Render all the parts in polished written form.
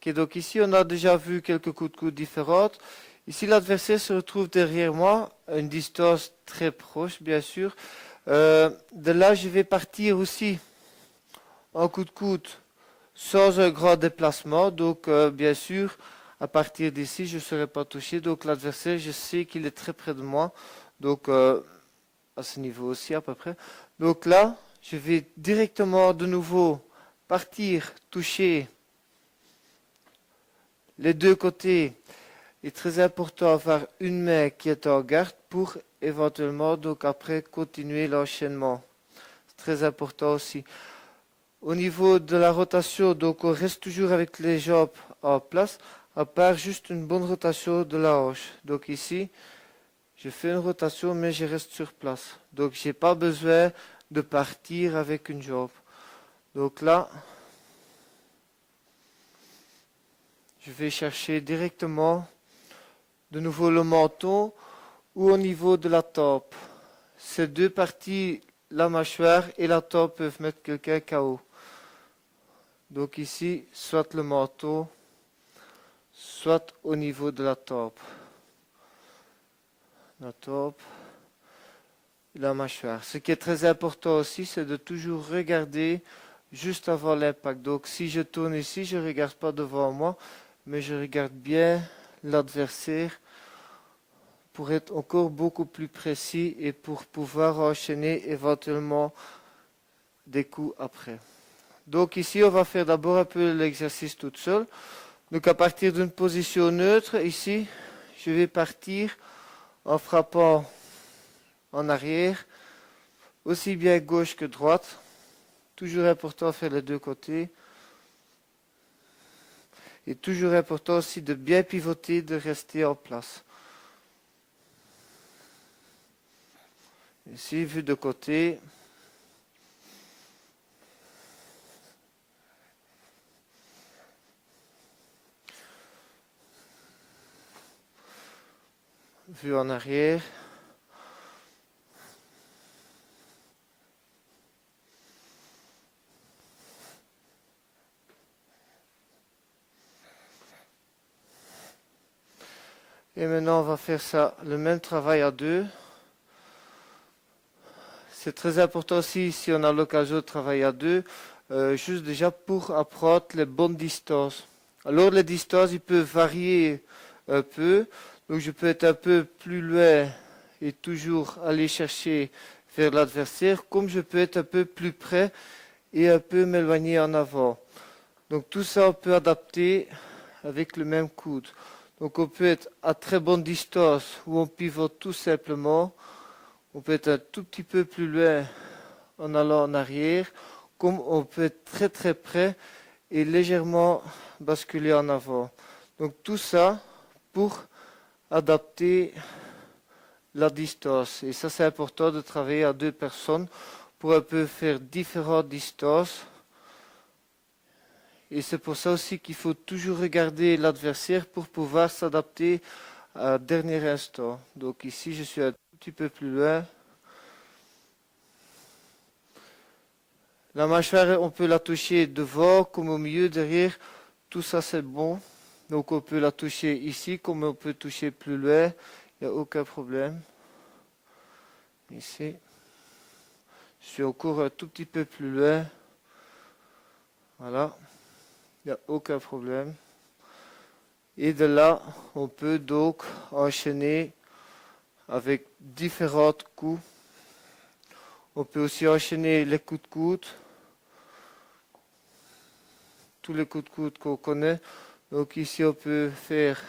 Ok, donc ici on a déjà vu quelques coups de coude différentes. Ici l'adversaire se retrouve derrière moi, à une distance très proche bien sûr. De là je vais partir aussi en coup de coude sans un grand déplacement. Donc bien sûr à partir d'ici je ne serai pas touché. Donc l'adversaire je sais qu'il est très près de moi. Donc à ce niveau aussi à peu près. Donc là je vais directement de nouveau partir toucher les deux côtés. Il est très important d'avoir une main qui est en garde pour éventuellement donc après continuer l'enchaînement. C'est très important aussi. Au niveau de la rotation, donc on reste toujours avec les jambes en place, à part juste une bonne rotation de la hanche. Donc ici, je fais une rotation mais je reste sur place. Donc j'ai pas besoin de partir avec une jambe. Donc là, je vais chercher directement de nouveau le menton ou au niveau de la tempe. Ces deux parties, la mâchoire et la tempe, peuvent mettre quelqu'un KO. Donc ici, soit le menton, soit au niveau de la tempe. La tempe, la mâchoire. Ce qui est très important aussi, c'est de toujours regarder juste avant l'impact. Donc si je tourne ici, je ne regarde pas devant moi, mais je regarde bien l'adversaire pour être encore beaucoup plus précis et pour pouvoir enchaîner éventuellement des coups après. Donc ici, on va faire d'abord un peu l'exercice toute seule. Donc à partir d'une position neutre, ici, je vais partir en frappant en arrière, aussi bien gauche que droite. Toujours important de faire les deux côtés. Et toujours important aussi de bien pivoter, de rester en place. Ici, vu de côté. Vue en arrière. Et maintenant, on va faire ça, le même travail à deux. C'est très important aussi, si on a l'occasion de travailler à deux, juste déjà pour apprendre les bonnes distances. Alors, les distances, ils peuvent varier un peu. Donc, je peux être un peu plus loin et toujours aller chercher vers l'adversaire, comme je peux être un peu plus près et un peu m'éloigner en avant. Donc, tout ça, on peut adapter avec le même coude. Donc, on peut être à très bonne distance où on pivote tout simplement. On peut être un tout petit peu plus loin en allant en arrière, comme on peut être très très près et légèrement basculer en avant. Donc tout ça pour adapter la distance. Et ça c'est important de travailler à deux personnes pour un peu faire différentes distances. Et c'est pour ça aussi qu'il faut toujours regarder l'adversaire pour pouvoir s'adapter à dernier instant. Donc ici je suis un tout petit peu plus loin. La mâchoire, on peut la toucher devant, comme au milieu, derrière. Tout ça, c'est bon. Donc, on peut la toucher ici, comme on peut toucher plus loin. Il n'y a aucun problème. Ici. Je suis encore un tout petit peu plus loin. Voilà. Il n'y a aucun problème. Et de là, on peut donc enchaîner avec différents coups. On peut aussi enchaîner les coups de coude. Tous les coups de coude qu'on connaît. Donc ici, on peut faire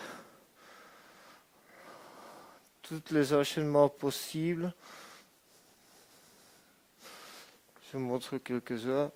tous les enchaînements possibles. Je vous montre quelques-uns.